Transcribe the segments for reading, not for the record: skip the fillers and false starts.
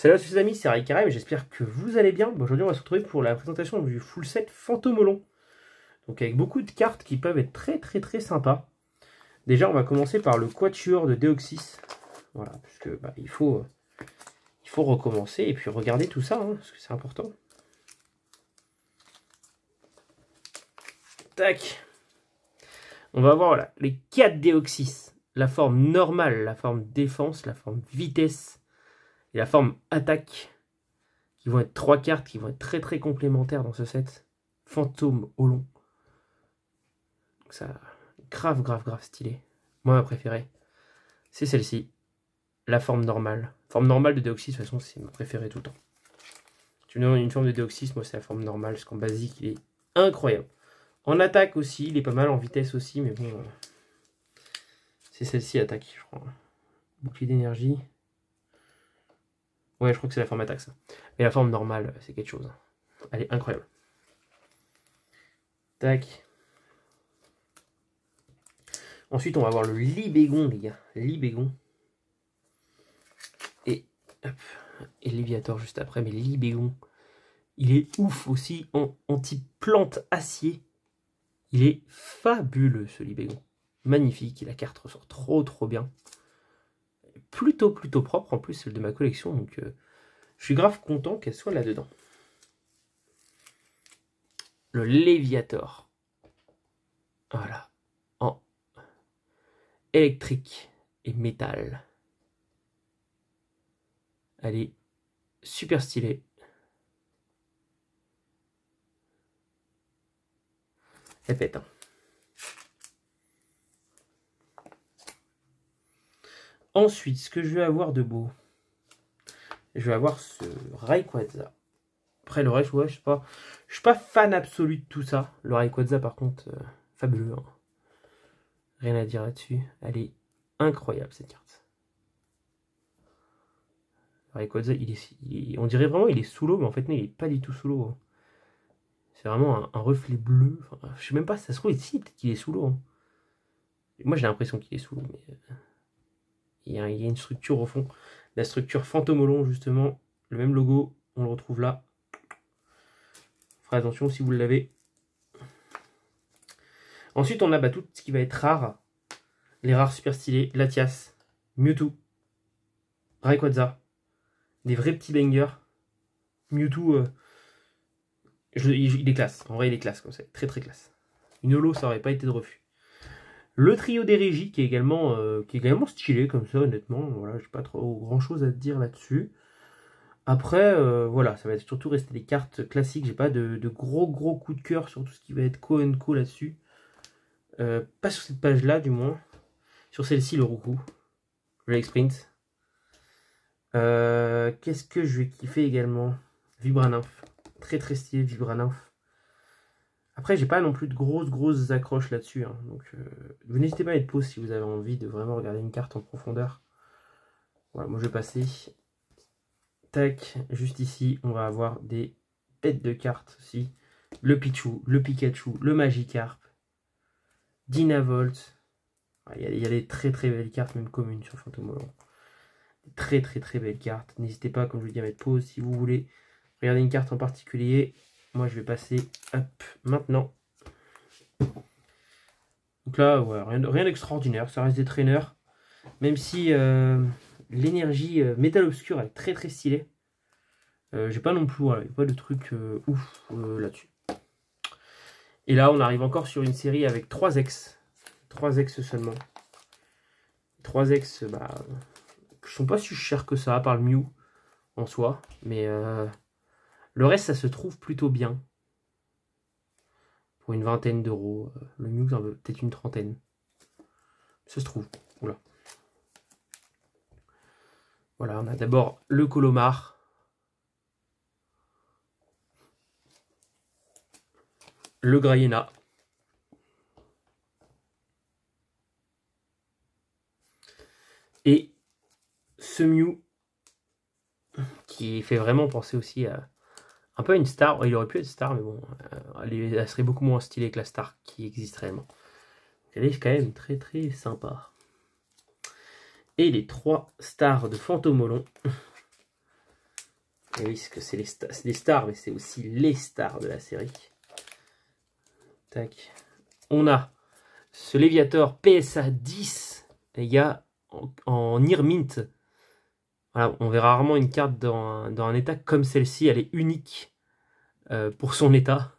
Salut à tous les amis, c'est Raikara, j'espère que vous allez bien. Aujourd'hui on va se retrouver pour la présentation du full set Fantomolon. Donc avec beaucoup de cartes qui peuvent être très sympas. Déjà on va commencer par le Quatuor de Deoxys. Voilà, puisque il faut recommencer et puis regarder tout ça, hein, parce que c'est important. Tac. On va voir voilà, les 4 Deoxys. La forme normale, la forme défense, la forme vitesse et la forme attaque. Qui vont être 3 cartes qui vont être très complémentaires dans ce set. Fantomolon. Donc ça, grave stylé. Moi, ma préférée, c'est celle-ci. La forme normale. Forme normale de Deoxys, de toute façon, c'est ma préférée tout le temps. Tu me demandes une forme de Deoxys, moi, c'est la forme normale, parce qu'en basique, il est incroyable. En attaque aussi, il est pas mal, en vitesse aussi, mais bon... c'est celle-ci, attaque, je crois. Bouclier d'énergie. Ouais, je crois que c'est la forme attaque, ça. Mais la forme normale, c'est quelque chose. Elle est incroyable. Tac. Ensuite, on va voir le Libégon, les gars. Libégon. Et, hop, et Léviator juste après. Mais Libégon, il est ouf aussi en anti-plante acier. Il est fabuleux, ce Libégon. Magnifique. Et la carte ressort trop bien. Plutôt propre en plus, celle de ma collection. Donc, je suis grave content qu'elle soit là-dedans. Le Léviator. Voilà. En électrique et métal. Elle est super stylée. Elle pète. Hein. Ensuite, ce que je vais avoir de beau, je vais avoir ce Rayquaza. Après, le reste, ouais, je suis pas fan absolu de tout ça. Le Rayquaza, par contre, fabuleux. Hein. Rien à dire là-dessus. Elle est incroyable, cette carte. Le Rayquaza, on dirait vraiment il est sous l'eau, mais en fait, non, il est pas du tout sous l'eau. Hein. C'est vraiment un reflet bleu. Enfin, je sais même pas si ça se trouve ici, peut-être qu'il est sous l'eau. Hein. Moi, j'ai l'impression qu'il est sous l'eau, mais il y a une structure au fond. La structure Fantomolon, justement, le même logo, on le retrouve là. Faites attention si vous l'avez. Ensuite, on a tout ce qui va être rare. Les rares super stylés. Latias, Mewtwo, Rayquaza. Des vrais petits bangers. Mewtwo, il est classe. En vrai, il est classe comme ça. Très classe. Une holo, ça aurait pas été de refus. Le trio des régies qui est également stylé comme ça, honnêtement. Voilà, j'ai pas trop grand chose à te dire là-dessus. Après, voilà, ça va être surtout rester des cartes classiques. J'ai pas de gros coup de cœur sur tout ce qui va être co là-dessus. Pas sur cette page-là, du moins. Sur celle-ci, le Roucou. Le Sprint. Qu'est-ce que je vais kiffer également? Vibranymph. Très stylé, Vibranymph. Après, j'ai pas non plus de grosses accroches là-dessus. Hein. Donc, vous n'hésitez pas à mettre pause si vous avez envie de vraiment regarder une carte en profondeur. Voilà, moi je vais passer. Tac, juste ici, on va avoir des têtes de cartes aussi. Le Pichu, le Pikachu, le Magikarp, Dynavolt. Il y a des très belles cartes, même communes sur Fantomolon. Des très belles cartes. N'hésitez pas, comme je vous dis, à mettre pause si vous voulez regarder une carte en particulier. Moi, je vais passer, hop, maintenant. Donc là, ouais, rien d'extraordinaire. Ça reste des traîneurs. Même si l'énergie métal obscur est très stylée. J'ai pas non plus, voilà, pas de truc ouf là-dessus. Et là, on arrive encore sur une série avec 3 ex. 3 ex seulement. 3 ex, qui sont pas si chers que ça, par le Mew en soi. Mais le reste, ça se trouve plutôt bien. Pour une vingtaine d'euros. Le Mew, peut-être une trentaine. Ça se trouve. Oula. Voilà, on a d'abord le Colomar. Le Grayena. Et ce Mew qui fait vraiment penser aussi à un peu à une star. Il aurait pu être star, mais bon, elle serait beaucoup moins stylée que la star qui existe réellement. Elle est quand même très sympa. Et les 3 stars de Fantomolon. Et oui, que c'est des stars, mais c'est aussi les stars de la série. Tac. On a ce Léviator PSA 10, les gars, en Near Mint. Voilà, on verra rarement une carte dans un état comme celle-ci. Elle est unique pour son état.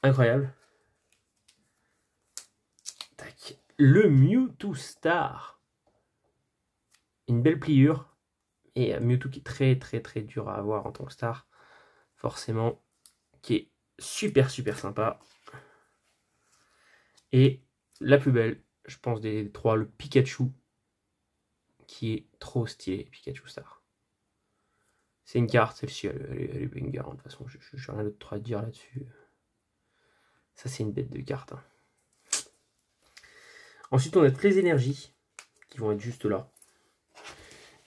Incroyable. Tac. Le Mewtwo Star. Une belle pliure. Et Mewtwo qui est très très très dur à avoir en tant que star. Forcément. Qui est super super sympa. Et la plus belle, je pense des trois, le Pikachu. Qui est trop stylé, Pikachu Star. C'est une carte, celle-ci, elle est banger. De toute façon, je n'ai rien d'autre à dire là-dessus. Ça, c'est une bête de carte. Hein. Ensuite, on a toutes les énergies qui vont être juste là.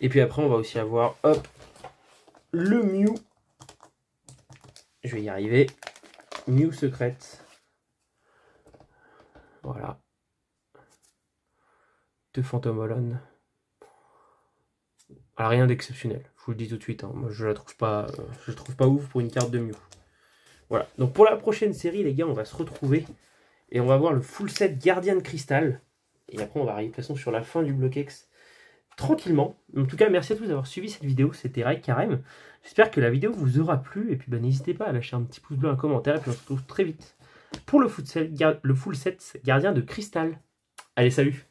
Et puis après, on va aussi avoir, hop, le Mew. Je vais y arriver. Mew secrète. Voilà. De Phantom Holon. Alors, rien d'exceptionnel, je vous le dis tout de suite. Hein. Moi, je la trouve pas ouf pour une carte de Mew. Voilà. Donc, pour la prochaine série, les gars, on va se retrouver. Et on va voir le full set Gardien de Cristal. Et après, on va arriver de toute façon sur la fin du Bloquex tranquillement. En tout cas, merci à tous d'avoir suivi cette vidéo. C'était Ray Carême. J'espère que la vidéo vous aura plu. Et puis, n'hésitez pas à lâcher un petit pouce bleu, un commentaire. Et puis, on se retrouve très vite pour le full set Gardien de Cristal. Allez, salut!